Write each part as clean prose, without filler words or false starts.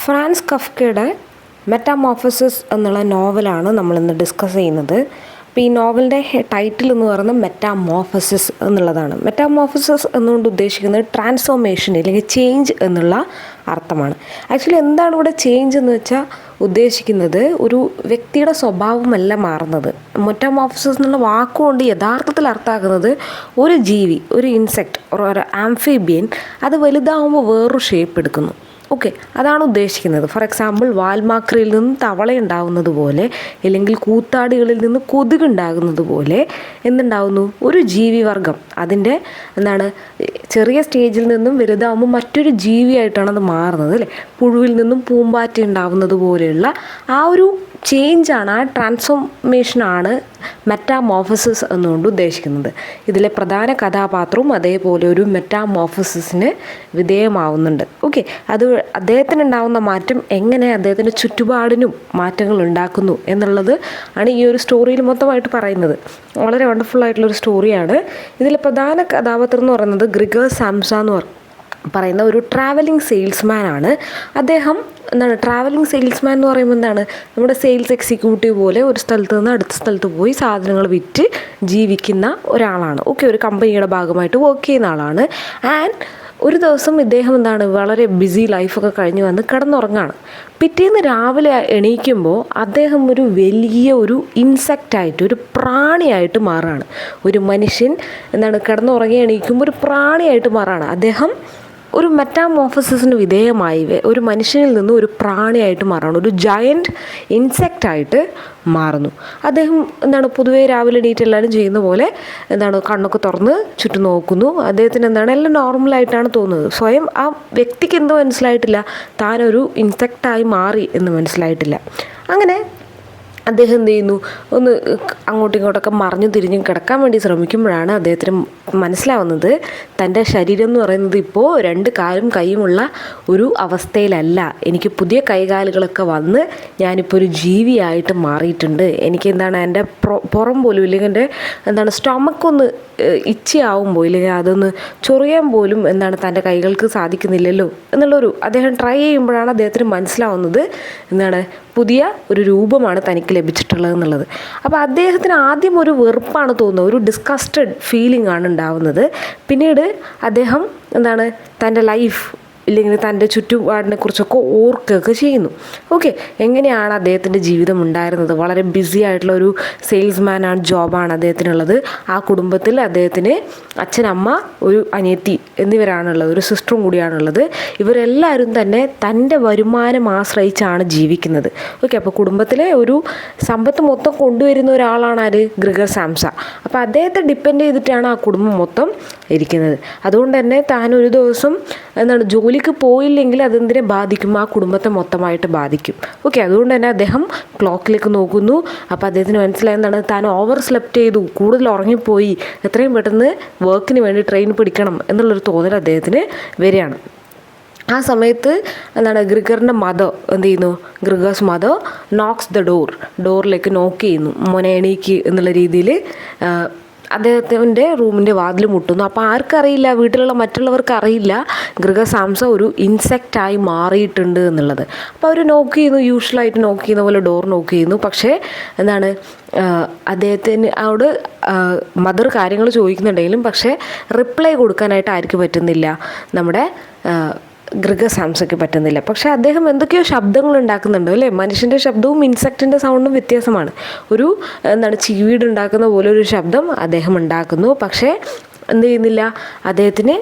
France കഫ്കയുടെ metamorphosis എന്നുള്ള നോവലാണ് നമ്മളിന്ന് ഡിസ്കസ് ചെയ്യുന്നത്. അപ്പോൾ ഈ നോവലിൻ്റെ ടൈറ്റിൽ എന്ന് പറയുന്നത് മെറ്റാമോർഫോസിസ് എന്നുള്ളതാണ്. മെറ്റാമോർഫോസിസ് എന്നുകൊണ്ട് ഉദ്ദേശിക്കുന്നത് ട്രാൻസ്ഫോർമേഷൻ അല്ലെങ്കിൽ ചേഞ്ച് എന്നുള്ള അർത്ഥമാണ്. ആക്ച്വലി എന്താണ് ഇവിടെ ചേഞ്ച് എന്ന് വെച്ചാൽ ഉദ്ദേശിക്കുന്നത് ഒരു വ്യക്തിയുടെ സ്വഭാവമല്ല മാറുന്നത്. മെറ്റാമോർഫോസിസ് എന്നുള്ള വാക്കുകൊണ്ട് യഥാർത്ഥത്തിൽ അർത്ഥമാക്കുന്നത് ഒരു ജീവി, ഒരു ഇൻസെക്റ്റ്, ഒരു ആംഫിബിയൻ അത് വലുതാവുമ്പോൾ വേറൊരു ഷേപ്പ് എടുക്കുന്നു. ഓക്കെ, അതാണ് ഉദ്ദേശിക്കുന്നത്. ഫോർ എക്സാമ്പിൾ, വാൽമാക്രിയിൽ നിന്ന് തവള ഉണ്ടാകുന്നത് പോലെ അല്ലെങ്കിൽ കൂത്താടികളിൽ നിന്ന് കൊതുക് ഉണ്ടാകുന്നത് പോലെ എന്തുണ്ടാകുന്നു, ഒരു ജീവിവർഗം അതിൻ്റെ ചെറിയ സ്റ്റേജിൽ നിന്നും വലുതാകുമ്പോൾ മറ്റൊരു ജീവിയായിട്ടാണ് അത് മാറുന്നത് അല്ലേ. പുഴുവിൽ നിന്നും പൂമ്പാറ്റ ഉണ്ടാകുന്നത് പോലെയുള്ള ആ ഒരു ചേഞ്ചാണ്, ആ ട്രാൻസ്ഫോർമേഷനാണ് മെറ്റാമോർഫോസിസ് എന്നുകൊണ്ട് ഉദ്ദേശിക്കുന്നത്. ഇതിലെ പ്രധാന കഥാപാത്രവും അതേപോലെ ഒരു മെറ്റാമോർഫോസിസിന് വിധേയമാവുന്നുണ്ട്. ഓക്കെ, അത് അദ്ദേഹത്തിനുണ്ടാകുന്ന മാറ്റം എങ്ങനെ അദ്ദേഹത്തിൻ്റെ ചുറ്റുപാടിനും മാറ്റങ്ങൾ ഉണ്ടാക്കുന്നു എന്നുള്ളത് ആണ് ഈ ഒരു സ്റ്റോറിയിൽ മൊത്തമായിട്ട് പറയുന്നത്. വളരെ വണ്ടർഫുൾ ആയിട്ടുള്ളൊരു സ്റ്റോറിയാണ്. ഇതിലെ പ്രധാന കഥാപാത്രം എന്ന് പറയുന്നത് ഗ്രിഗർ സാംസ എന്ന് പറയുന്ന ഒരു ട്രാവലിംഗ് സെയിൽസ്മാൻ ആണ്. അദ്ദേഹം ട്രാവലിംഗ് സെയിൽസ്മാൻ എന്ന് പറയുമ്പോൾ നമ്മുടെ സെയിൽസ് എക്സിക്യൂട്ടീവ് പോലെ ഒരു സ്ഥലത്ത് നിന്ന് അടുത്ത സ്ഥലത്ത് പോയി സാധനങ്ങൾ വിറ്റ് ജീവിക്കുന്ന ഒരാളാണ്. ഓക്കെ, ഒരു കമ്പനിയുടെ ഭാഗമായിട്ട് വർക്ക് ചെയ്യുന്ന ആളാണ്. ആൻഡ് ഒരു ദിവസം ഇദ്ദേഹം വളരെ ബിസി ലൈഫൊക്കെ കഴിഞ്ഞ് വന്ന് കിടന്നുറങ്ങാണ്. പിറ്റേന്ന് രാവിലെ എണീക്കുമ്പോൾ അദ്ദേഹം ഒരു വലിയ ഒരു ഇൻസെക്റ്റായിട്ട്, ഒരു പ്രാണിയായിട്ട് മാറുകയാണ്. ഒരു മനുഷ്യൻ കിടന്നുറങ്ങി എണീക്കുമ്പോൾ ഒരു പ്രാണിയായിട്ട് മാറുകയാണ്. അദ്ദേഹം ഒരു മെറ്റാമോർഫോസിസിന് വിധേയമായി ഒരു മനുഷ്യനിൽ നിന്ന് ഒരു പ്രാണിയായിട്ട് മാറുകയാണ്, ഒരു ജയൻറ്റ് ഇൻസെക്റ്റായിട്ട് മാറുന്നു. അദ്ദേഹം പൊതുവേ രാവിലെ എണീറ്റ് എല്ലാവരും ചെയ്യുന്ന പോലെ കണ്ണൊക്കെ തുറന്ന് ചുറ്റും നോക്കുന്നു. അദ്ദേഹത്തിന് എല്ലാം നോർമലായിട്ടാണ് തോന്നുന്നത്. സ്വയം ആ വ്യക്തിക്ക് എന്തോ മനസ്സിലായിട്ടില്ല, താനൊരു ഇൻസെക്റ്റായി മാറി എന്ന് മനസ്സിലായിട്ടില്ല. അങ്ങനെ അദ്ദേഹം എന്ത് ചെയ്യുന്നു, ഒന്ന് അങ്ങോട്ടും ഇങ്ങോട്ടൊക്കെ മറിഞ്ഞു തിരിഞ്ഞും കിടക്കാൻ വേണ്ടി ശ്രമിക്കുമ്പോഴാണ് അദ്ദേഹത്തിന് മനസ്സിലാവുന്നത് തൻ്റെ ശരീരം എന്ന് പറയുന്നത് ഇപ്പോൾ 2 കാലും കൈയുമുള്ള ഒരു അവസ്ഥയിലല്ല. എനിക്ക് പുതിയ കൈകാലുകളൊക്കെ വന്ന് ഞാനിപ്പോൾ ഒരു ജീവിയായിട്ട് മാറിയിട്ടുണ്ട്. എനിക്ക് എൻ്റെ പുറം പോലും ഇല്ലെങ്കിൽ എൻ്റെ സ്റ്റൊമക്കൊന്ന് ഇച്ചയാവുമ്പോൾ ഇല്ലെങ്കിൽ അതൊന്ന് ചൊറിയാൻ പോലും തൻ്റെ കൈകൾക്ക് സാധിക്കുന്നില്ലല്ലോ എന്നുള്ളൊരു അദ്ദേഹം ട്രൈ ചെയ്യുമ്പോഴാണ് അദ്ദേഹത്തിന് മനസ്സിലാവുന്നത് പുതിയ ഒരു രൂപമാണ് തനിക്ക് ലഭിച്ചിട്ടുള്ളത് എന്നുള്ളത്. അപ്പോൾ അദ്ദേഹത്തിന് ആദ്യം ഒരു വെറുപ്പാണ് തോന്നുന്നത്, ഒരു ഡിസ്കസ്റ്റഡ് ഫീലിംഗ് ആണ് ഉണ്ടാവുന്നത്. പിന്നീട് അദ്ദേഹം തൻ്റെ ലൈഫ് ഇല്ലെങ്കിൽ തൻ്റെ ചുറ്റുപാടിനെ കുറിച്ചൊക്കെ ഓർക്കുകയൊക്കെ ചെയ്യുന്നു. ഓക്കെ, എങ്ങനെയാണ് അദ്ദേഹത്തിൻ്റെ ജീവിതം ഉണ്ടായിരുന്നത്? വളരെ ബിസി ആയിട്ടുള്ള ഒരു സെയിൽസ്മാനാണ്, ജോബാണ് അദ്ദേഹത്തിനുള്ളത്. ആ കുടുംബത്തിൽ അദ്ദേഹത്തിന് അച്ഛനമ്മ, ഒരു അനിയത്തി എന്നിവരാണുള്ളത്, ഒരു സിസ്റ്ററും കൂടിയാണുള്ളത്. ഇവരെല്ലാവരും തന്നെ തൻ്റെ വരുമാനം ആശ്രയിച്ചാണ് ജീവിക്കുന്നത്. ഓക്കെ, അപ്പോൾ കുടുംബത്തിലെ ഒരു സമ്പത്ത് മൊത്തം കൊണ്ടുവരുന്ന ഒരാളാണ് ആര്? ഗ്രിഗർ സാംസ. അപ്പോൾ അദ്ദേഹത്തെ ഡിപ്പെൻഡ് ചെയ്തിട്ടാണ് ആ കുടുംബം മൊത്തം ഇരിക്കുന്നത്. അതുകൊണ്ട് തന്നെ താൻ ഒരു ദിവസം ജോലിക്ക് പോയില്ലെങ്കിൽ അതെന്തിനെ ബാധിക്കും? ആ കുടുംബത്തെ മൊത്തമായിട്ട് ബാധിക്കും. ഓക്കെ, അതുകൊണ്ട് തന്നെ അദ്ദേഹം ക്ലോക്കിലേക്ക് നോക്കുന്നു. അപ്പോൾ അദ്ദേഹത്തിന് മനസ്സിലായത് താൻ ഓവർ സ്ലെപ്റ്റ് ചെയ്തു, കൂടുതൽ ഉറങ്ങിപ്പോയി, എത്രയും പെട്ടെന്ന് വർക്കിന് വേണ്ടി ട്രെയിൻ പിടിക്കണം എന്നുള്ളൊരു തോന്നൽ അദ്ദേഹത്തിന് വരികയാണ്. ആ സമയത്ത് ഗ്രിഗറിൻ്റെ മദർ എന്ത് ചെയ്യുന്നു? ഗ്രിഗേഴ്സ് മദർ നോക്സ് ദ ഡോറിലേക്ക് നോക്ക് ചെയ്യുന്നു. മോനെ എണീക്ക് എന്നുള്ള രീതിയിൽ അദ്ദേഹത്തിൻ്റെ റൂമിൻ്റെ വാതിൽ മുട്ടുന്നു. അപ്പോൾ ആർക്കറിയില്ല, വീട്ടിലുള്ള മറ്റുള്ളവർക്ക് അറിയില്ല ഗ്രിഗർ സാംസ ഒരു ഇൻസെക്റ്റായി മാറിയിട്ടുണ്ട് എന്നുള്ളത്. അപ്പോൾ അവർ നോക്ക് ചെയ്യുന്നു, യൂഷ്വലായിട്ട് നോക്ക് ചെയ്യുന്ന പോലെ ഡോർ നോക്ക് ചെയ്യുന്നു. പക്ഷേ അദ്ദേഹത്തിന് അവിടെ മദർ കാര്യങ്ങൾ ചോദിക്കുന്നുണ്ടെങ്കിലും പക്ഷേ റിപ്ലൈ കൊടുക്കാനായിട്ട് ആർക്ക് പറ്റുന്നില്ല? നമ്മുടെ ഗ്രിഗർ സാംസയ്ക്ക് പറ്റുന്നില്ല. പക്ഷേ അദ്ദേഹം എന്തൊക്കെയോ ശബ്ദങ്ങൾ ഉണ്ടാക്കുന്നുണ്ട് അല്ലേ. മനുഷ്യൻ്റെ ശബ്ദവും ഇൻസെക്റ്റിൻ്റെ സൗണ്ടും വ്യത്യാസമാണ്. ഒരു ചീവീട് ഉണ്ടാക്കുന്ന പോലെ ഒരു ശബ്ദം അദ്ദേഹം ഉണ്ടാക്കുന്നു. പക്ഷേ എന്ത് ചെയ്യുന്നില്ല, അദ്ദേഹത്തിന്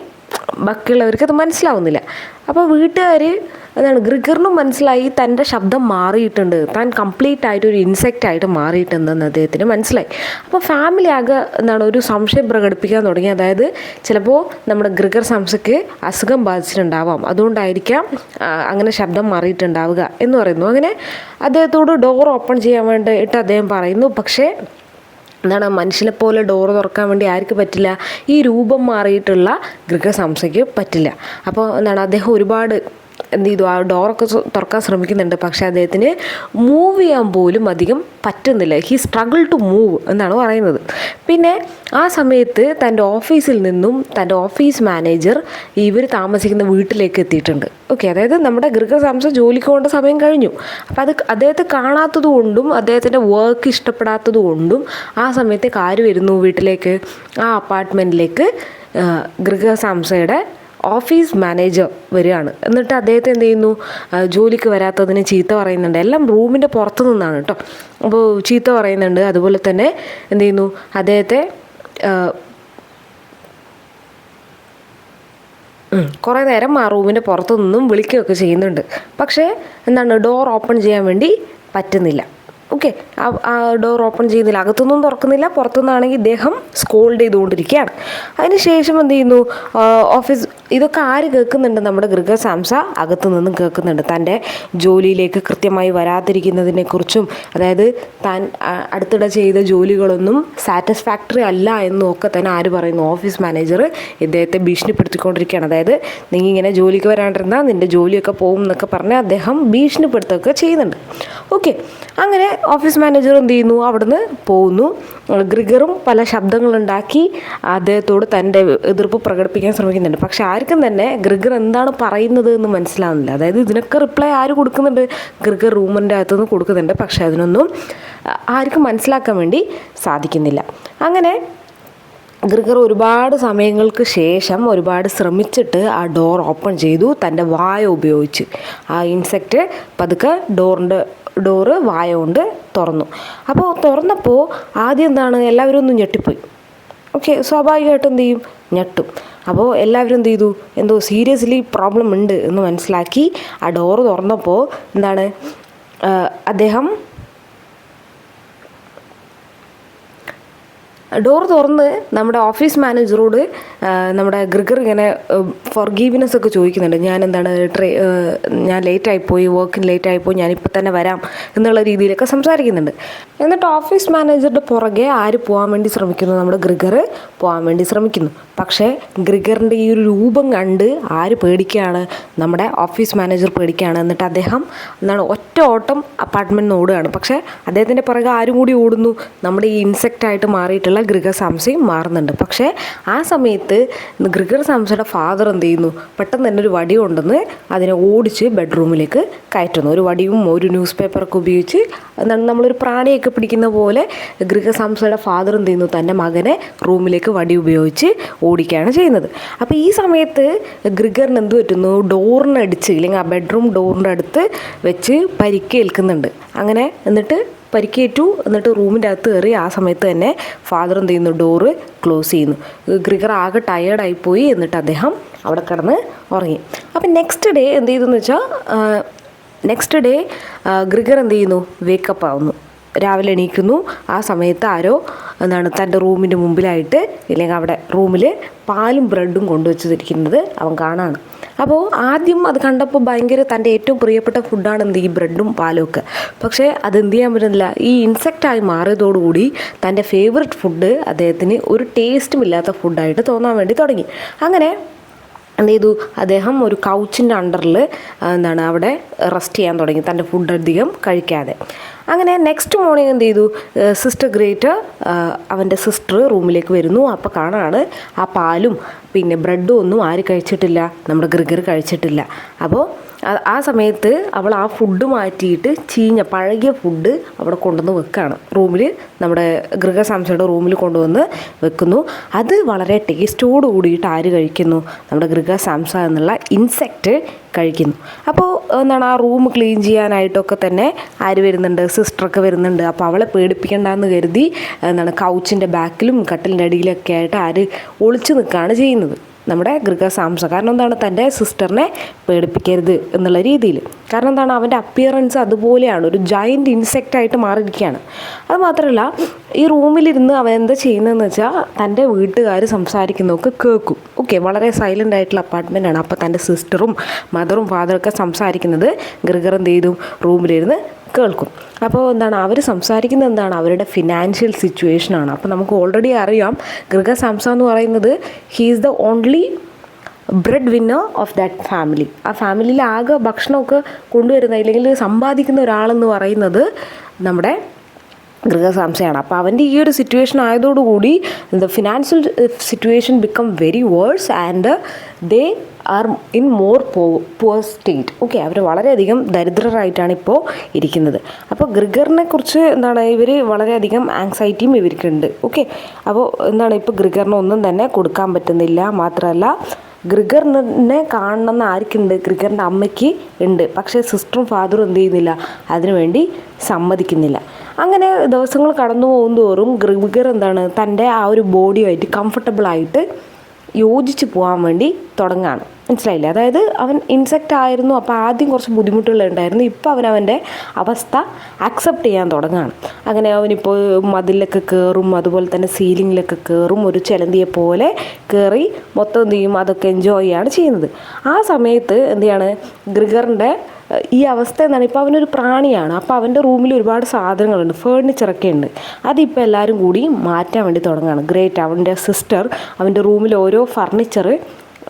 ബാക്കിയുള്ളവർക്ക് അത് മനസ്സിലാവുന്നില്ല. അപ്പോൾ വീട്ടുകാർ ഗ്രിഗറിനും മനസ്സിലായി തൻ്റെ ശബ്ദം മാറിയിട്ടുണ്ട്, താൻ കംപ്ലീറ്റ് ആയിട്ട് ഒരു ഇൻസെക്റ്റായിട്ട് മാറിയിട്ടുണ്ടെന്ന് അദ്ദേഹത്തിന് മനസ്സിലായി. അപ്പോൾ ഫാമിലി ആകെ ഒരു സംശയം പ്രകടിപ്പിക്കാൻ തുടങ്ങി. അതായത് ചിലപ്പോൾ നമ്മുടെ ഗ്രിഗർ സാംസയ്ക്ക് അസുഖം ബാധിച്ചിട്ടുണ്ടാവാം, അതുകൊണ്ടായിരിക്കാം അങ്ങനെ ശബ്ദം മാറിയിട്ടുണ്ടാവുക എന്ന് പറയുന്നു. അങ്ങനെ അദ്ദേഹത്തോട് ഡോർ ഓപ്പൺ ചെയ്യാൻ വേണ്ടിയിട്ട് അദ്ദേഹം പറയുന്നു. പക്ഷേ മനുഷ്യനെ പോലെ ഡോറ് തുറക്കാൻ വേണ്ടി ആർക്ക് പറ്റില്ല? ഈ രൂപം മാറിയിട്ടുള്ള ഗ്രിഗർ സാംസയ്ക്ക് പറ്റില്ല. അപ്പോൾ അദ്ദേഹം ഒരുപാട് എന്ത് ചെയ്തു, ആ ഡോറൊക്കെ തുറക്കാൻ ശ്രമിക്കുന്നുണ്ട്. പക്ഷേ അദ്ദേഹത്തിന് മൂവ് ചെയ്യാൻ പോലും അധികം പറ്റുന്നില്ല. ഹി സ്ട്രഗിൾ ടു മൂവ് എന്നാണ് പറയുന്നത്. പിന്നെ ആ സമയത്ത് തൻ്റെ ഓഫീസിൽ നിന്നും തൻ്റെ ഓഫീസ് മാനേജർ ഇവർ താമസിക്കുന്ന വീട്ടിലേക്ക് എത്തിയിട്ടുണ്ട്. ഓക്കെ, അതായത് നമ്മുടെ ഗ്രിഗർ സാംസൺ ജോലിക്ക് പോകേണ്ട സമയം കഴിഞ്ഞു. അപ്പം അത് അദ്ദേഹത്തെ കാണാത്തത് കൊണ്ടും അദ്ദേഹത്തിൻ്റെ വർക്ക് ഇഷ്ടപ്പെടാത്തത് കൊണ്ടും ആ സമയത്തേക്ക് ആര് വരുന്നു വീട്ടിലേക്ക്, ആ അപ്പാർട്ട്മെൻറ്റിലേക്ക് ഗ്രിഗർ സാംസയുടെ ഓഫീസ് മാനേജർ വരികയാണ്. എന്നിട്ട് അദ്ദേഹത്തെ എന്ത് ചെയ്യുന്നു, ജോലിക്ക് വരാത്തതിന് ചീത്ത പറയുന്നുണ്ട്. എല്ലാം റൂമിൻ്റെ പുറത്ത് നിന്നാണ് കേട്ടോ. അപ്പോൾ ചീത്ത പറയുന്നുണ്ട്. അതുപോലെ തന്നെ എന്ത് ചെയ്യുന്നു, അദ്ദേഹത്തെ കുറേ നേരം ആ റൂമിൻ്റെ പുറത്തു നിന്നും വിളിക്കുകയൊക്കെ ചെയ്യുന്നുണ്ട്. പക്ഷേ എന്താണ്, ഡോർ ഓപ്പൺ ചെയ്യാൻ വേണ്ടി പറ്റുന്നില്ല. ഓക്കെ, ആ ഡോർ ഓപ്പൺ ചെയ്യുന്നില്ല, അകത്തുനിന്നും തുറക്കുന്നില്ല, പുറത്തുനിന്നാണെങ്കിൽ ഇദ്ദേഹം സ്കോൾഡ് ചെയ്തുകൊണ്ടിരിക്കുകയാണ്. അതിന് ശേഷം എന്ത് ചെയ്യുന്നു, ഓഫീസ് ഇതൊക്കെ ആര് കേൾക്കുന്നുണ്ട്, നമ്മുടെ ഗ്രിഗർ സാംസ അകത്തു നിന്നും കേൾക്കുന്നുണ്ട്. തൻ്റെ ജോലിയിലേക്ക് കൃത്യമായി വരാതിരിക്കുന്നതിനെക്കുറിച്ചും, അതായത് താൻ അടുത്തിടെ ചെയ്ത ജോലികളൊന്നും സാറ്റിസ്ഫാക്ടറി അല്ല എന്നും ഒക്കെ തന്നെ ആര് പറയുന്നു, ഓഫീസ് മാനേജർ ഇദ്ദേഹത്തെ ഭീഷണിപ്പെടുത്തിക്കൊണ്ടിരിക്കുകയാണ്. അതായത് നീ ഇങ്ങനെ ജോലിക്ക് വരാണ്ടിരുന്നാൽ നിൻ്റെ ജോലിയൊക്കെ പോകും എന്നൊക്കെ പറഞ്ഞ് അദ്ദേഹം ഭീഷണിപ്പെടുത്തുകയൊക്കെ ചെയ്യുന്നുണ്ട്. ഓക്കെ, അങ്ങനെ ഓഫീസ് മാനേജർ എന്ത് ചെയ്യുന്നു, അവിടുന്ന് പോകുന്നു. ഗ്രിഗറും പല ശബ്ദങ്ങളുണ്ടാക്കി അദ്ദേഹത്തോട് തൻ്റെ എതിർപ്പ് പ്രകടിപ്പിക്കാൻ ശ്രമിക്കുന്നുണ്ട്. പക്ഷെ ആർക്കും തന്നെ ഗ്രിഗർ എന്താണ് പറയുന്നത് എന്ന് മനസ്സിലാവുന്നില്ല. അതായത് ഇതിനൊക്കെ റിപ്ലൈ ആര് കൊടുക്കുന്നുണ്ട്, ഗ്രിഗർ റൂമിൻ്റെ അകത്തുനിന്ന് കൊടുക്കുന്നുണ്ട്. പക്ഷെ അതിനൊന്നും ആർക്കും മനസ്സിലാക്കാൻ വേണ്ടി സാധിക്കുന്നില്ല. അങ്ങനെ ഗ്രിഗർ ഒരുപാട് സമയങ്ങൾക്ക് ശേഷം ഒരുപാട് ശ്രമിച്ചിട്ട് ആ ഡോർ ഓപ്പൺ ചെയ്തു, തൻ്റെ വായ ഉപയോഗിച്ച്. ആ ഇൻസെക്റ്റ് പതുക്കെ ഡോറ് വായ കൊണ്ട് തുറന്നു. അപ്പോൾ തുറന്നപ്പോൾ ആദ്യം എന്താണ്, എല്ലാവരും ഒന്ന് ഞെട്ടിപ്പോയി. ഓക്കെ, സ്വാഭാവികമായിട്ടും എന്ത് ചെയ്യും, ഞെട്ടും. അപ്പോൾ എല്ലാവരും എന്ത് ചെയ്തു, എന്തോ സീരിയസ്ലി പ്രോബ്ലം ഉണ്ട് എന്ന് മനസ്സിലാക്കി ആ ഡോറ് തുറന്നപ്പോൾ എന്താണ്, അദ്ദേഹം ഡോർ തുറന്ന് നമ്മുടെ ഓഫീസ് മാനേജറോട് നമ്മുടെ ഗ്രിഗർ ഇങ്ങനെ ഫോർഗീവ്നെസ് ഒക്കെ ചോദിക്കുന്നുണ്ട്. ഞാൻ ലേറ്റായിപ്പോയി, വർക്കിന് ലേറ്റായിപ്പോയി, ഞാനിപ്പോൾ തന്നെ വരാം എന്നുള്ള രീതിയിലൊക്കെ സംസാരിക്കുന്നുണ്ട്. എന്നിട്ട് ഓഫീസ് മാനേജറുടെ പുറകെ ആര് പോകാൻ വേണ്ടി ശ്രമിക്കുന്നു, നമ്മുടെ ഗ്രിഗർ പോകാൻ വേണ്ടി ശ്രമിക്കുന്നു. പക്ഷേ ഗ്രിഗറിൻ്റെ ഈ ഒരു രൂപം കണ്ട് ആര് പേടിക്കുകയാണ്, നമ്മുടെ ഓഫീസ് മാനേജർ പേടിക്കുകയാണ്. എന്നിട്ട് അദ്ദേഹം ഒറ്റ ഓട്ടം അപ്പാർട്ട്മെൻറ്റിൽ ഓടുകയാണ്. പക്ഷേ അദ്ദേഹത്തിൻ്റെ പുറകെ ആരും കൂടി ഓടുന്നു, നമ്മുടെ ഈ ഇൻസെക്റ്റായിട്ട് മാറിയിട്ടുള്ള ഗ്രിഗർ സാംസയും മാറുന്നുണ്ട്. പക്ഷേ ആ സമയത്ത് ഗ്രിഗർ സാംസയുടെ ഫാദർ എന്ത് ചെയ്യുന്നു, പെട്ടെന്ന് തന്നെ ഒരു വടി കൊണ്ടുവന്ന് അതിനെ ഓടിച്ച് ബെഡ്റൂമിലേക്ക് കയറ്റുന്നു. ഒരു വടിയും ഒരു ന്യൂസ് പേപ്പറൊക്കെ ഉപയോഗിച്ച് നമ്മളൊരു പ്രാണിയൊക്കെ പിടിക്കുന്ന പോലെ ഗ്രിഗർ സാംസയുടെ ഫാദർ എന്ത് ചെയ്യുന്നു, തൻ്റെ മകനെ റൂമിലേക്ക് വടി ഉപയോഗിച്ച് ഓടിക്കുകയാണ് ചെയ്യുന്നത്. അപ്പോൾ ഈ സമയത്ത് ഗ്രിഗറിന് എന്ത് പറ്റുന്നു, ഡോറിനടിച്ച്, ഇല്ലെങ്കിൽ ആ ബെഡ്റൂം ഡോറിൻ്റെ അടുത്ത് വെച്ച് പരിക്കേൽക്കുന്നുണ്ട്. അങ്ങനെ എന്നിട്ട് പരിക്കേറ്റു. എന്നിട്ട് റൂമിൻ്റെ അകത്ത് കയറി. ആ സമയത്ത് തന്നെ ഫാദർ എന്ത് ചെയ്യുന്നു, ഡോറ് ക്ലോസ് ചെയ്യുന്നു. ഗ്രിഗർ ആകെ ടയേർഡായിപ്പോയി. എന്നിട്ട് അദ്ദേഹം അവിടെ കിടന്ന് ഉറങ്ങി. അപ്പം നെക്സ്റ്റ് ഡേ എന്ത് ചെയ്തെന്ന് വെച്ചാൽ, ഗ്രിഗർ എന്ത് ചെയ്യുന്നു, വേക്കപ്പ് ആവുന്നു. രാവിലെ എണീക്കുന്നു. ആ സമയത്ത് ആരോ തൻ്റെ റൂമിൻ്റെ മുമ്പിലായിട്ട്, ഇല്ലെങ്കിൽ അവിടെ റൂമിൽ പാലും ബ്രെഡും കൊണ്ടുവച്ചിരിക്കുന്നത് അവൻ കാണാണ്. അപ്പോൾ ആദ്യം അത് കണ്ടപ്പോൾ ഭയങ്കര തൻ്റെ ഏറ്റവും പ്രിയപ്പെട്ട ഫുഡാണ് ഈ ബ്രെഡും പാലും ഒക്കെ. പക്ഷേ അതെന്ത് ചെയ്യാൻ പറ്റുന്നില്ല, ഈ ഇൻസെക്റ്റായി മാറിയതോടുകൂടി തൻ്റെ ഫേവററ്റ് ഫുഡ് അദ്ദേഹത്തിന് ഒരു ടേസ്റ്റും ഇല്ലാത്ത ഫുഡായിട്ട് തോന്നാൻ വേണ്ടി തുടങ്ങി. അങ്ങനെ എന്ത് ചെയ്തു, അദ്ദേഹം ഒരു കൗച്ചിൻ്റെ അണ്ടറിൽ അവിടെ റെസ്റ്റ് ചെയ്യാൻ തുടങ്ങി, തൻ്റെ ഫുഡ് അധികം കഴിക്കാതെ. അങ്ങനെ നെക്സ്റ്റ് മോർണിംഗ് എന്ത് ചെയ്തു, സിസ്റ്റർ ഗ്രേറ്റ് അവൻ്റെ സിസ്റ്റർ റൂമിലേക്ക് വരുന്നു. അപ്പോൾ കാണാണ് ആ പാലും പിന്നെ ബ്രെഡും ഒന്നും ആര് കഴിച്ചിട്ടില്ല, നമ്മുടെ ഗ്രിഗർ കഴിച്ചിട്ടില്ല. അപ്പോൾ ആ സമയത്ത് അവൾ ആ ഫുഡ് മാറ്റിയിട്ട് പഴകിയ ഫുഡ് അവിടെ കൊണ്ടുവന്ന് വെക്കുകയാണ് റൂമിൽ. നമ്മുടെ ഗ്രിഗർ സാംസയുടെ റൂമിൽ കൊണ്ടുവന്ന് വെക്കുന്നു. അത് വളരെ ടേസ്റ്റോട് കൂടിയിട്ട് ആര് കഴിക്കുന്നു, നമ്മുടെ ഗ്രിഗർ സാംസ എന്നുള്ള ഇൻസെക്റ്റ് കഴിക്കുന്നു. അപ്പോൾ ആ റൂം ക്ലീൻ ചെയ്യാനായിട്ടൊക്കെ തന്നെ ആര് വരുന്നുണ്ട്, സിസ്റ്ററൊക്കെ വരുന്നുണ്ട്. അപ്പോൾ അവളെ പേടിപ്പിക്കണ്ടെന്ന് കരുതി കൗച്ചിൻ്റെ ബാക്കിലും കട്ടിലിൻ്റെ അടിയിലൊക്കെ ആയിട്ട് ആര് ഒളിച്ചു നിൽക്കുകയാണ് ചെയ്യുന്നത്, നമ്മുടെ ഗ്രിഗർ സാംസ. കാരണം തൻ്റെ സിസ്റ്ററിനെ പേടിപ്പിക്കരുത് എന്നുള്ള രീതിയിൽ. കാരണം അവൻ്റെ അപ്പിയറൻസ് അതുപോലെയാണ്, ഒരു ജയൻറ്റ് ഇൻസെക്റ്റായിട്ട് മാറിയിരിക്കുകയാണ്. അതുമാത്രമല്ല ഈ റൂമിലിരുന്ന് അവൻ എന്താ ചെയ്യുന്നതെന്ന് വെച്ചാൽ, തൻ്റെ വീട്ടുകാർ സംസാരിക്കുന്നതൊക്കെ കേൾക്കും. ഓക്കെ, വളരെ സൈലൻ്റ് ആയിട്ടുള്ള അപ്പാർട്ട്മെൻറ്റാണ്. അപ്പോൾ തൻ്റെ സിസ്റ്ററും മദറും ഫാദറൊക്കെ സംസാരിക്കുന്നത് ഗ്രിഗർ എന്ത് ചെയ്തു, റൂമിലിരുന്ന് കേൾക്കും. അപ്പോൾ അവർ സംസാരിക്കുന്നത് അവരുടെ ഫിനാൻഷ്യൽ സിറ്റുവേഷനാണ്. അപ്പോൾ നമുക്ക് ഓൾറെഡി അറിയാം ഗ്രിഗർ സാംസ എന്ന് പറയുന്നത് he is the only bread winner of that family. ആ ഫാമിലിയിൽ ആകെ ഭക്ഷണമൊക്കെ കൊണ്ടുവരുന്ന അല്ലെങ്കിൽ സമ്പാദിക്കുന്ന ഒരാളെന്ന് പറയുന്നത് നമ്മുടെ ഗൃഹസാംസയാണ്. അപ്പോൾ അവൻ്റെ ഈ ഒരു സിറ്റുവേഷൻ ആയതോടുകൂടി the financial situation become very worse and they are in more poor state. Okay, അവർ വളരെയധികം ദരിദ്രരായിട്ടാണ് ഇപ്പോൾ ഇരിക്കുന്നത്. അപ്പോൾ ഗ്രിഗറിനെ കുറിച്ച് ഇവർ വളരെയധികം ആങ്സൈറ്റിയും ഇവർക്കുണ്ട്. ഓക്കെ, അപ്പോൾ ഇപ്പോൾ ഗ്രിഗറിന് ഒന്നും തന്നെ കൊടുക്കാൻ പറ്റുന്നില്ല. മാത്രമല്ല ഗ്രിഗറിനെ കാണണമെന്ന് ആർക്കുണ്ട്? ഗ്രിഗറിൻ്റെ അമ്മയ്ക്ക് ഉണ്ട്. പക്ഷേ സിസ്റ്ററും ഫാദറും എന്ത് ചെയ്യുന്നില്ല, അതിനുവേണ്ടി സമ്മതിക്കുന്നില്ല. അങ്ങനെ ദിവസങ്ങൾ കടന്നു പോകുന്തോറും ഗ്രിഗർ തൻ്റെ ആ ഒരു ബോഡിയുമായിട്ട് കംഫർട്ടബിളായിട്ട് യോജിച്ച് പോകാൻ വേണ്ടി തുടങ്ങുകയാണ്. മനസ്സിലായില്ലേ? അതായത് അവൻ ഇൻസെക്റ്റ് ആയിരുന്നു, അപ്പോൾ ആദ്യം കുറച്ച് ബുദ്ധിമുട്ടുകളുണ്ടായിരുന്നു. ഇപ്പോൾ അവൻ്റെ അവസ്ഥ അക്സെപ്റ്റ് ചെയ്യാൻ തുടങ്ങുകയാണ്. അങ്ങനെ അവനിപ്പോൾ മതിലൊക്കെ കയറും, അതുപോലെ തന്നെ സീലിങ്ങിലൊക്കെ കയറും, ഒരു ചിലന്തിയെ പോലെ കയറി മൊത്തം എന്ത് ചെയ്യും, അതൊക്കെ എൻജോയ് ചെയ്യാണ് ചെയ്യുന്നത്. ആ സമയത്ത് ഗ്രിഗറിൻ്റെ ഈ അവസ്ഥ ഇപ്പോൾ അവനൊരു പ്രാണിയാണ്. അപ്പോൾ അവൻ്റെ റൂമിൽ ഒരുപാട് സാധനങ്ങളുണ്ട്, ഫേർണിച്ചറൊക്കെ ഉണ്ട്. അതിപ്പോൾ എല്ലാവരും കൂടി മാറ്റാൻ വേണ്ടി തുടങ്ങുകയാണ്. ഗ്രേറ്റ്, അവൻ്റെ സിസ്റ്റർ അവൻ്റെ റൂമിൽ ഓരോ ഫർണിച്ചർ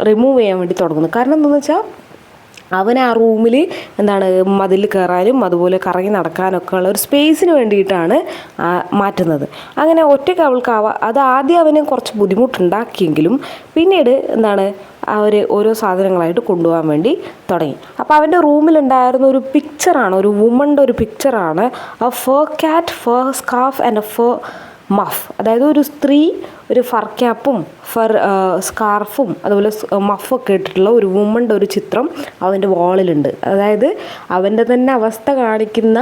റിമൂവ് ചെയ്യാൻ വേണ്ടി തുടങ്ങുന്നു. കാരണം എന്താണെന്ന് വെച്ചാൽ അവൻ ആ റൂമിൽ മതിൽ കയറാനും അതുപോലെ കറങ്ങി നടക്കാനൊക്കെ ഉള്ള ഒരു സ്പേസിന് വേണ്ടിയിട്ടാണ് മാറ്റുന്നത്. അങ്ങനെ ഒറ്റയ്ക്ക് അവൾക്ക് അത് ആദ്യം അവന് കുറച്ച് ബുദ്ധിമുട്ടുണ്ടാക്കിയെങ്കിലും പിന്നീട് അവർ ഓരോ സാധനങ്ങളായിട്ട് കൊണ്ടുപോകാൻ വേണ്ടി തുടങ്ങി. അപ്പോൾ അവൻ്റെ റൂമിലുണ്ടായിരുന്ന ഒരു പിക്ചറാണ്, ഒരു വുമൻ്റെ ഒരു പിക്ചറാണ്, എ ഫർ കാറ്റ്, fir scarf and A fir muff. അതായത് ഒരു സ്ത്രീ ഒരു ഫർ ക്യാപ്പും സ്കാർഫും അതുപോലെ മഫൊക്കെ ഇട്ടിട്ടുള്ള ഒരു വുമൻ്റെ ഒരു ചിത്രം അവൻ്റെ വാളിലുണ്ട്. അതായത് അവൻ്റെ തന്നെ അവസ്ഥ കാണിക്കുന്ന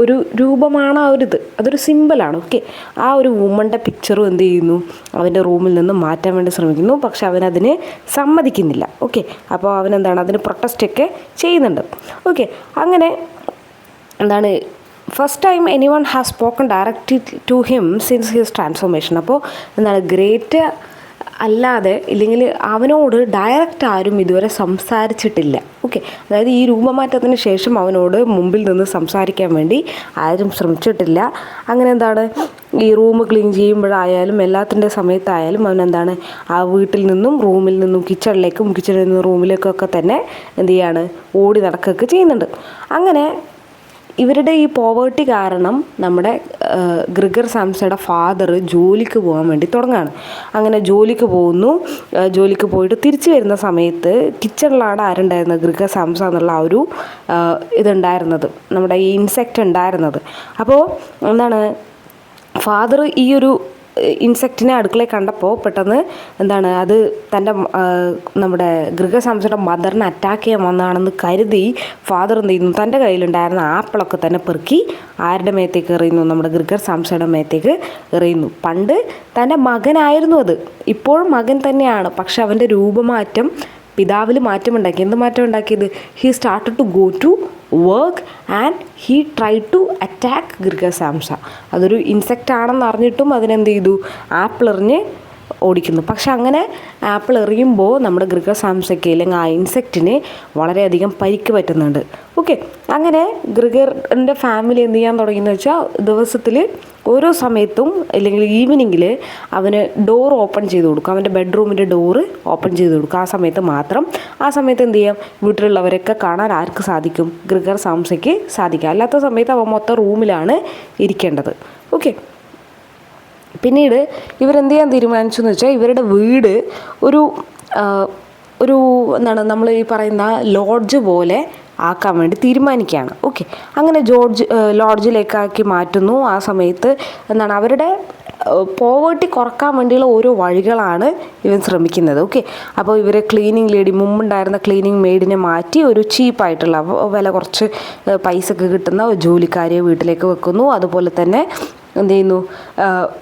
ഒരു രൂപമാണ് ആ ഒരു അതൊരു സിമ്പിളാണ്. ഓക്കെ, ആ ഒരു വുമൻ്റെ പിക്ചറും എന്ത് ചെയ്യുന്നു, അവൻ്റെ റൂമിൽ നിന്ന് മാറ്റാൻ വേണ്ടി ശ്രമിക്കുന്നു. പക്ഷെ അവനതിന് സമ്മതിക്കുന്നില്ല. ഓക്കെ, അപ്പോൾ അതിന് പ്രൊട്ടസ്റ്റൊക്കെ ചെയ്യുന്നുണ്ട്. ഓക്കെ, അങ്ങനെ first time anyone has spoken directly to him since his transformation. അപ്പോൾ ഗ്രേറ്റ് അല്ലാതെ ഇല്ലെങ്കിൽ അവനോട് ഡയറക്റ്റ് ആരും ഇതുവരെ സംസാരിച്ചിട്ടില്ല. ഓക്കെ, അതായത് ഈ രൂപമാറ്റത്തിന് ശേഷം അവനോട് മുമ്പിൽ നിന്ന് സംസാരിക്കാൻ വേണ്ടി ആരും ശ്രമിച്ചിട്ടില്ല. അങ്ങനെ ഈ റൂം ക്ലീൻ ചെയ്യുമ്പോഴായാലും എല്ലാത്തിൻ്റെ സമയത്തായാലും അവൻ ആ വീട്ടിൽ നിന്നും റൂമിൽ നിന്നും കിച്ചണിലേക്കും കിച്ചണിൽ നിന്നും റൂമിലേക്കൊക്കെ തന്നെ ഓടി നടക്കുകയൊക്കെ ചെയ്യുന്നുണ്ട്. അങ്ങനെ ഇവരുടെ ഈ പോവേർട്ടി കാരണം നമ്മുടെ ഗ്രിഗർ സാംസയുടെ ഫാദർ ജോലിക്ക് പോകാൻ വേണ്ടി തുടങ്ങുകയാണ്. അങ്ങനെ ജോലിക്ക് പോകുന്നു. ജോലിക്ക് പോയിട്ട് തിരിച്ചു വരുന്ന സമയത്ത് കിച്ചണിലാണ് ആരുണ്ടായിരുന്നത്, ഗ്രിഗർ സാംസ എന്നുള്ള ആ ഒരു ഇതുണ്ടായിരുന്നത്, നമ്മുടെ ഈ ഇൻസെക്റ്റ് ഉണ്ടായിരുന്നത്. അപ്പോൾ ഫാദർ ഈ ഒരു ഇൻസെക്റ്റിനെ അടുക്കളയിൽ കണ്ടപ്പോൾ പെട്ടെന്ന് അത് തൻ്റെ നമ്മുടെ ഗ്രിഗസാംസയുടെ മദറിനെ അറ്റാക്ക് ചെയ്യാൻ വന്നതാണെന്ന് കരുതി ഫാദർ എന്ത് ചെയ്യുന്നു, തൻ്റെ കയ്യിലുണ്ടായിരുന്ന ആപ്പിളൊക്കെ തന്നെ പെറുക്കി ആരുടെ മേത്തേക്ക് എറിയുന്നു, നമ്മുടെ ഗ്രിഗസാംസയുടെ മേത്തേക്ക് എറിയുന്നു. പണ്ട് തൻ്റെ മകനായിരുന്നു അത്, ഇപ്പോഴും മകൻ തന്നെയാണ്. പക്ഷെ അവൻ്റെ രൂപമാറ്റം പിതാവിൽ മാറ്റമുണ്ടാക്കി. എന്ത് മാറ്റം ഉണ്ടാക്കിയത്? He started to go to work and he try to attack Gregor Samsa. അതൊരു ഇൻസെക്റ്റ് ആണെന്ന് അറിഞ്ഞിട്ടും അതിനെന്ത് ചെയ്തു, ആപ്പിൾ എറിഞ്ഞ് ഓടിക്കുന്നു. പക്ഷെ അങ്ങനെ ആപ്പിൾ എറിയുമ്പോൾ നമ്മുടെ ഗ്രിഗസാംസയ്ക്ക് അല്ലെങ്കിൽ ആ ഇൻസെക്റ്റിന് വളരെയധികം പരിക്ക് പറ്റുന്നുണ്ട്. ഓക്കെ, അങ്ങനെ ഗ്രിഗറിൻ്റെ ഫാമിലി എന്ത് ചെയ്യാൻ തുടങ്ങിയെന്ന് വെച്ചാൽ ദിവസത്തിൽ ഓരോ സമയത്തും അല്ലെങ്കിൽ ഈവനിങ്ങിൽ അവന് ഡോർ ഓപ്പൺ ചെയ്ത് കൊടുക്കും, അവൻ്റെ ബെഡ്റൂമിൻ്റെ ഡോറ് ഓപ്പൺ ചെയ്ത് കൊടുക്കും. ആ സമയത്ത് മാത്രം. ആ സമയത്ത് എന്ത് ചെയ്യാം, വീട്ടിലുള്ളവരൊക്കെ കാണാൻ ആർക്ക് സാധിക്കും? ഗ്രിഗസാംസയ്ക്ക് സാധിക്കും. അല്ലാത്ത സമയത്ത് അവൻ മൊത്തം റൂമിലാണ് ഇരിക്കേണ്ടത്. ഓക്കെ, പിന്നീട് ഇവരെന്ത് ചെയ്യാൻ തീരുമാനിച്ചു എന്ന് വെച്ചാൽ ഇവരുടെ വീട് ഒരു നമ്മൾ ഈ പറയുന്ന ലോഡ്ജ് പോലെ ആക്കാൻ വേണ്ടി തീരുമാനിക്കുകയാണ്. ഓക്കെ, അങ്ങനെ ലോഡ്ജിലേക്കാക്കി മാറ്റുന്നു. ആ സമയത്ത് അവരുടെ പോവേർട്ടി കുറക്കാൻ വേണ്ടിയുള്ള ഓരോ വഴികളാണ് ഇവൻ ശ്രമിക്കുന്നത്. ഓക്കെ, അപ്പോൾ ഇവർ ക്ലീനിങ് ലേഡി, മുമ്പുണ്ടായിരുന്ന ക്ലീനിങ് മെയ്ഡിനെ മാറ്റി ഒരു ചീപ്പായിട്ടുള്ള വില കുറച്ച് പൈസക്ക് കിട്ടുന്ന ജോലിക്കാരെ വീട്ടിലേക്ക് വെക്കുന്നു. അതുപോലെ തന്നെ എന്ത് ചെയ്യുന്നു,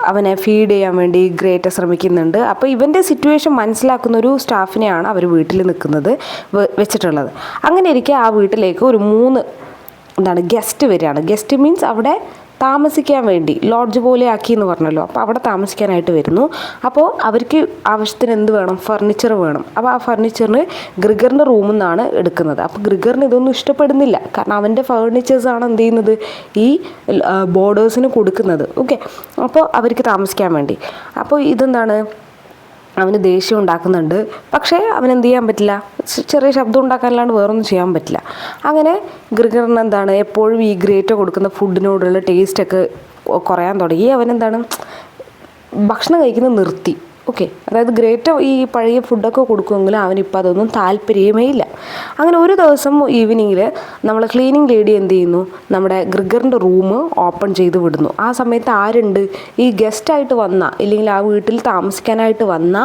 അവനെ ഫീഡ് ചെയ്യാൻ വേണ്ടി ഗ്രേറ്റ് ശ്രമിക്കുന്നുണ്ട്. അപ്പോൾ ഇവൻ്റെ സിറ്റുവേഷൻ മനസ്സിലാക്കുന്ന ഒരു സ്റ്റാഫിനെയാണ് അവർ വീട്ടിൽ നിൽക്കുന്നത് വെച്ചിട്ടുള്ളത്. അങ്ങനെ ഇരിക്കെ ആ വീട്ടിലേക്ക് ഒരു 3 ഗസ്റ്റ് വരികയാണ്. ഗസ്റ്റ് മീൻസ് അവിടെ താമസിക്കാൻ വേണ്ടി ലോഡ്ജ് പോലെ ആക്കി എന്ന് പറഞ്ഞല്ലോ. അപ്പോൾ അവിടെ താമസിക്കാനായിട്ട് വരുന്നു. അപ്പോൾ അവർക്ക് ആവശ്യത്തിന് എന്ത് വേണം? ഫർണിച്ചർ വേണം. അപ്പോൾ ആ ഫർണിച്ചറിന് ഗ്രിഗറിൻ്റെ റൂമിൽ നിന്നാണ് എടുക്കുന്നത്. അപ്പോൾ ഗ്രിഗറിന് ഇതൊന്നും ഇഷ്ടപ്പെടുന്നില്ല. കാരണം അവൻ്റെ ഫർണിച്ചേഴ്സാണ് എന്ത് ചെയ്യുന്നത്, ഈ ബോർഡേഴ്സിന് കൊടുക്കുന്നത്. ഓക്കെ, അപ്പോൾ അവർക്ക് താമസിക്കാൻ വേണ്ടി. അപ്പോൾ അവന് ദേഷ്യം ഉണ്ടാക്കുന്നുണ്ട്. പക്ഷേ അവനെന്ത് ചെയ്യാൻ പറ്റില്ല, ചെറിയ ശബ്ദം ഉണ്ടാക്കാനല്ലാണ്ട് വേറൊന്നും ചെയ്യാൻ പറ്റില്ല. അങ്ങനെ ഗ്രിഗറിന് എന്താണ്, എപ്പോഴും ഈ ഗ്രേറ്റോ കൊടുക്കുന്ന ഫുഡിനോടുള്ള ടേസ്റ്റൊക്കെ കുറയാൻ തുടങ്ങി. അവനെന്താണ്, ഭക്ഷണം കഴിക്കുന്നത് നിർത്തി. ഓക്കെ, അതായത് ഗ്രേറ്റോ ഈ പഴയ ഫുഡൊക്കെ കൊടുക്കുമെങ്കിലും അവനിപ്പോൾ അതൊന്നും താല്പര്യമേ ഇല്ല. അങ്ങനെ ഒരു ദിവസം ഈവനിങ്ങിൽ നമ്മൾ ക്ലീനിങ് ലേഡി എന്ത് ചെയ്യുന്നു, നമ്മുടെ ഗ്രിഗറിൻ്റെ റൂം ഓപ്പൺ ചെയ്ത് വിടുന്നു. ആ സമയത്ത് ആരുണ്ട്, ഈ ഗസ്റ്റായിട്ട് വന്ന, ഇല്ലെങ്കിൽ ആ വീട്ടിൽ താമസിക്കാനായിട്ട് വന്ന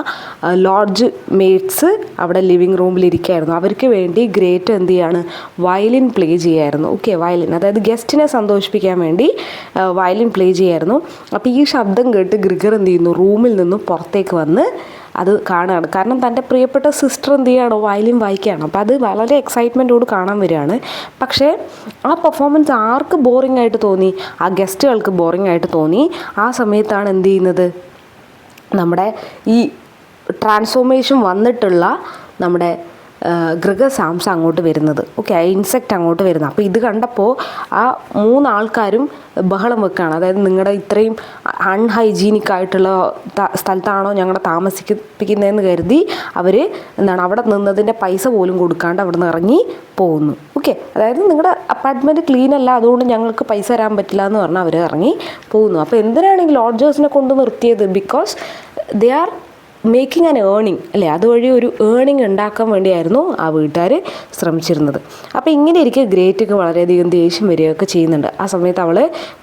ലോഡ്ജ് മേറ്റ്സ് അവിടെ ലിവിങ് റൂമിലിരിക്കുകയായിരുന്നു. അവർക്ക് വേണ്ടി ഗ്രേറ്റോ എന്ത് ചെയ്യാണ്, വയലിൻ പ്ലേ ചെയ്യായിരുന്നു. ഓക്കെ, വയലിൻ, അതായത് ഗസ്റ്റിനെ സന്തോഷിപ്പിക്കാൻ വേണ്ടി വയലിൻ പ്ലേ ചെയ്യായിരുന്നു. അപ്പോൾ ഈ ശബ്ദം കേട്ട് ഗ്രിഗർ എന്ത് ചെയ്യുന്നു, റൂമിൽ നിന്നും പുറത്തേക്ക് വന്ന് അത് കാണുകയാണ്. കാരണം തൻ്റെ പ്രിയപ്പെട്ട സിസ്റ്റർ എന്ത് ചെയ്യുകയാണോ, വയലിൻ വായിക്കുകയാണ്. അപ്പോൾ അത് വളരെ എക്സൈറ്റ്മെൻറ്റോട് കാണാൻ വരികയാണ്. പക്ഷേ ആ പെർഫോമൻസ് ആർക്ക് ബോറിംഗ് ആയിട്ട് തോന്നി, ആ ഗസ്റ്റുകൾക്ക് ബോറിംഗ് ആയിട്ട് തോന്നി. ആ സമയത്താണ് എന്ത് ചെയ്യുന്നത്, നമ്മുടെ ഈ ട്രാൻസ്ഫോർമേഷൻ വന്നിട്ടുള്ള നമ്മുടെ ഗ്രിഗർ സാംസ അങ്ങോട്ട് വരുന്നത്. ഓക്കെ, ആ ഇൻസെക്റ്റ് അങ്ങോട്ട് വരുന്നത്. അപ്പോൾ ഇത് കണ്ടപ്പോൾ ആ 3 ആൾക്കാരും ബഹളം വെക്കുകയാണ്. അതായത് നിങ്ങളുടെ ഇത്രയും അൺഹൈജീനിക് ആയിട്ടുള്ള സ്ഥലത്താണോ ഞങ്ങളെ താമസിപ്പിക്കുന്നതെന്ന് കരുതി അവർ എന്താണ് അവിടെ നിന്നതിൻ്റെ പൈസ പോലും കൊടുക്കാണ്ട് അവിടെ നിന്ന് ഇറങ്ങി പോകുന്നു. ഓക്കെ, അതായത് നിങ്ങളുടെ അപ്പാർട്ട്മെൻറ്റ് ക്ലീൻ അല്ല, അതുകൊണ്ട് ഞങ്ങൾക്ക് പൈസ തരാൻ പറ്റില്ല എന്ന് പറഞ്ഞാൽ അവർ ഇറങ്ങി പോകുന്നു. അപ്പോൾ എന്തിനാണ് ഈ ലോഡ്ജേഴ്സിനെ കൊണ്ട് നിർത്തിയത്, because they are making an ഏണിങ് അല്ലേ, അതുവഴി ഒരു ഏണിങ് ഉണ്ടാക്കാൻ വേണ്ടിയായിരുന്നു ആ വീട്ടുകാർ ശ്രമിച്ചിരുന്നത്. അപ്പോൾ ഇങ്ങനെ ഇരിക്കെ ഗ്രേറ്റൊക്കെ വളരെയധികം ദേഷ്യം വരികയൊക്കെ ചെയ്യുന്നുണ്ട്. ആ സമയത്ത് അവൾ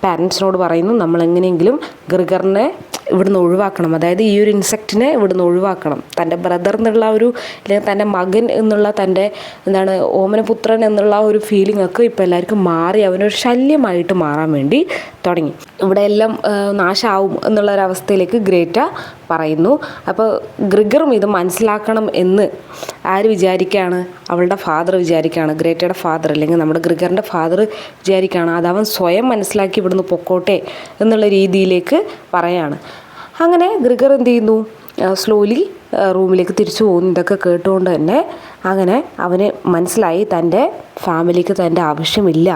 പാരൻസിനോട് പറയുന്നു, നമ്മളെങ്ങനെയെങ്കിലും ഗ്രിഗറിനെ ഇവിടുന്ന് ഒഴിവാക്കണം, അതായത് ഈ ഒരു ഇൻസെക്റ്റിനെ ഇവിടുന്ന് ഒഴിവാക്കണം. തൻ്റെ ബ്രദർ എന്നുള്ള ഒരു, അല്ലെങ്കിൽ തൻ്റെ മകൻ എന്നുള്ള, തൻ്റെ എന്താണ് ഓമനപുത്രൻ എന്നുള്ള ഒരു ഫീലിംഗ് ഒക്കെ ഇപ്പോൾ എല്ലാവർക്കും മാറി അവനൊരു ശല്യമായിട്ട് മാറാൻ വേണ്ടി തുടങ്ങി. ഇവിടെ എല്ലാം നാശമാവും എന്നുള്ളൊരവസ്ഥയിലേക്ക് ഗ്രേറ്റ പറയുന്നു. അപ്പോൾ ഗ്രിഗറും ഇത് മനസ്സിലാക്കണം എന്ന് ആര് വിചാരിക്കുകയാണ്, അവളുടെ ഫാദർ വിചാരിക്കുകയാണ്, ഗ്രേറ്റയുടെ ഫാദർ അല്ലെങ്കിൽ നമ്മുടെ ഗ്രിഗറിൻ്റെ ഫാദർ വിചാരിക്കുകയാണ് അതവൻ സ്വയം മനസ്സിലാക്കി ഇവിടുന്ന് പൊക്കോട്ടെ എന്നുള്ള രീതിയിലേക്ക് പറയാണ്. അങ്ങനെ ഗ്രിഗർ എന്ത് ചെയ്യുന്നു, സ്ലോലി റൂമിലേക്ക് തിരിച്ചു പോകുന്നു. ഇതൊക്കെ കേട്ടുകൊണ്ട് തന്നെ അങ്ങനെ അവന് മനസ്സിലായി തൻ്റെ ഫാമിലിക്ക് തൻ്റെ ആവശ്യമില്ല.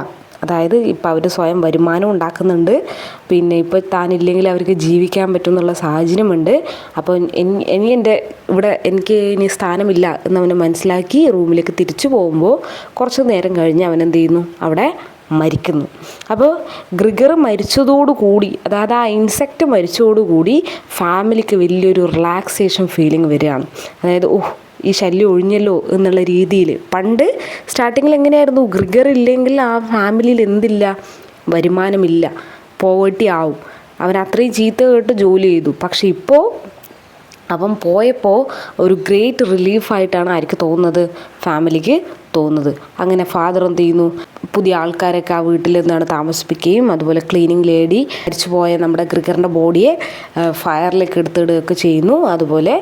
അതായത് ഇപ്പോൾ അവർ സ്വയം വരുമാനം ഉണ്ടാക്കുന്നുണ്ട്, പിന്നെ ഇപ്പോൾ താനില്ലെങ്കിൽ അവർക്ക് ജീവിക്കാൻ പറ്റും എന്നുള്ള സാഹചര്യമുണ്ട്. അപ്പോൾ ഇനി എൻ്റെ ഇവിടെ എനിക്ക് ഇനി സ്ഥാനമില്ല എന്നവന് മനസ്സിലാക്കി റൂമിലേക്ക് തിരിച്ചു പോകുമ്പോൾ കുറച്ച് നേരം കഴിഞ്ഞ് അവൻ എന്ത് ചെയ്യുന്നു, അവിടെ മരിക്കുന്നു. അപ്പോൾ ഗ്രിഗർ മരിച്ചതോടുകൂടി, അതായത് ആ ഇൻസെക്റ്റ് മരിച്ചതോടുകൂടി ഫാമിലിക്ക് വലിയൊരു റിലാക്സേഷൻ ഫീലിംഗ് വരികയാണ്. അതായത് ഈ ശല്യം ഒഴിഞ്ഞല്ലോ എന്നുള്ള രീതിയിൽ. പണ്ട് സ്റ്റാർട്ടിങ്ങിൽ എങ്ങനെയായിരുന്നു, ഗ്രിഗർ ഇല്ലെങ്കിൽ ആ ഫാമിലിയിൽ എന്തില്ല, വരുമാനമില്ല, പോവേർട്ടി ആവും. അവൻ അത്രയും ചീത്ത കേട്ട് ജോലി ചെയ്തു. പക്ഷെ ഇപ്പോൾ അവൻ പോയപ്പോൾ ഒരു ഗ്രേറ്റ് റിലീഫായിട്ടാണ് ആർക്ക് തോന്നുന്നത്, ഫാമിലിക്ക് തോന്നുന്നത്. അങ്ങനെ ഫാദർ എന്ത് ചെയ്യുന്നു, പുതിയ ആൾക്കാരൊക്കെ ആ വീട്ടിൽ നിന്നാണ് താമസിപ്പിക്കുകയും അതുപോലെ ക്ലീനിങ് ലേഡി മരിച്ചു പോയ നമ്മുടെ ഗ്രിഗറിൻ്റെ ബോഡിയെ ഫയറിലേക്ക് എടുത്തിടുകയൊക്കെ ചെയ്യുന്നു. അതുപോലെ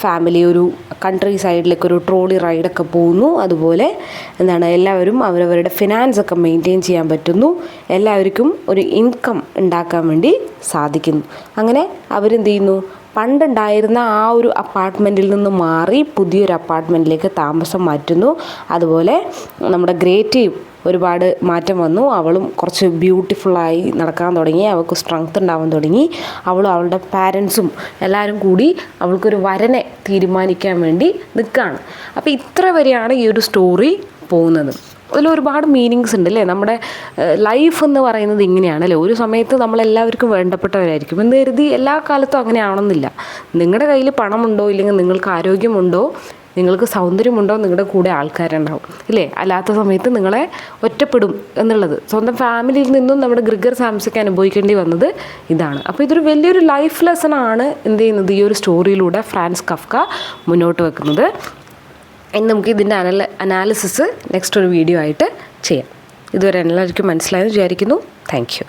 ഫാമിലി ഒരു കൺട്രി സൈഡിലേക്ക് ഒരു ട്രോളി റൈഡൊക്കെ പോകുന്നു. അതുപോലെ എന്താണ് എല്ലാവരും അവരവരുടെ ഫിനാൻസ് ഒക്കെ മെയിൻറ്റെയിൻ ചെയ്യാൻ പറ്റുന്നു. എല്ലാവർക്കും ഒരു ഇൻകം ഉണ്ടാക്കാൻ വേണ്ടി സാധിക്കുന്നു. അങ്ങനെ അവരെന്ത് ചെയ്യുന്നു, പണ്ടുണ്ടായിരുന്ന ആ ഒരു അപ്പാർട്ട്മെൻറ്റിൽ നിന്ന് മാറി പുതിയൊരു അപ്പാർട്ട്മെൻറ്റിലേക്ക് താമസം മാറ്റുന്നു. അതുപോലെ നമ്മുടെ ഗ്രേറ്റയും ഒരുപാട് മാറ്റം വന്നു. അവളും കുറച്ച് ബ്യൂട്ടിഫുള്ളായി നടക്കാൻ തുടങ്ങി, അവൾക്ക് സ്ട്രെങ്ത് ഉണ്ടാവാൻ തുടങ്ങി. അവളും അവളുടെ പാരൻസും എല്ലാവരും കൂടി അവൾക്കൊരു വരനെ തീരുമാനിക്കാൻ വേണ്ടി നിൽക്കുകയാണ്. അപ്പോൾ ഇത്ര വരെയാണ് ഈ ഒരു സ്റ്റോറി പോകുന്നത്. അതിലൊരുപാട് മീനിങ്സ് ഉണ്ട് അല്ലേ. നമ്മുടെ ലൈഫ് എന്ന് പറയുന്നത് ഇങ്ങനെയാണല്ലേ. ഒരു സമയത്ത് നമ്മളെല്ലാവർക്കും വേണ്ടപ്പെട്ടവരായിരിക്കും എന്ന് കരുതി എല്ലാ കാലത്തും അങ്ങനെ ആവണമെന്നില്ല. നിങ്ങളുടെ കയ്യിൽ പണമുണ്ടോ, ഇല്ലെങ്കിൽ നിങ്ങൾക്ക് ആരോഗ്യമുണ്ടോ, നിങ്ങൾക്ക് സൗന്ദര്യമുണ്ടോ, നിങ്ങളുടെ കൂടെ ആൾക്കാരുണ്ടാവും ഇല്ലേ. അല്ലാത്ത സമയത്ത് നിങ്ങളെ ഒറ്റപ്പെടും എന്നുള്ളത് സ്വന്തം ഫാമിലിയിൽ നിന്നും നമ്മുടെ ഗ്രിഗർ സാംസയ്ക്ക് അനുഭവിക്കേണ്ടി വന്നത് ഇതാണ്. അപ്പോൾ ഇതൊരു വലിയൊരു ലൈഫ് ലെസണാണ് എന്ത് ചെയ്യുന്നത്, ഈ ഒരു സ്റ്റോറിയിലൂടെ ഫ്രാൻസ് കഫ്ക മുന്നോട്ട് വെക്കുന്നത്. ഇനി നമുക്ക് ഇതിൻ്റെ അനാലിസിസ് നെക്സ്റ്റ് ഒരു വീഡിയോ ആയിട്ട് ചെയ്യാം. ഇതുവരെ എല്ലാവർക്കും മനസ്സിലായെന്ന് വിചാരിക്കുന്നു. Thank you.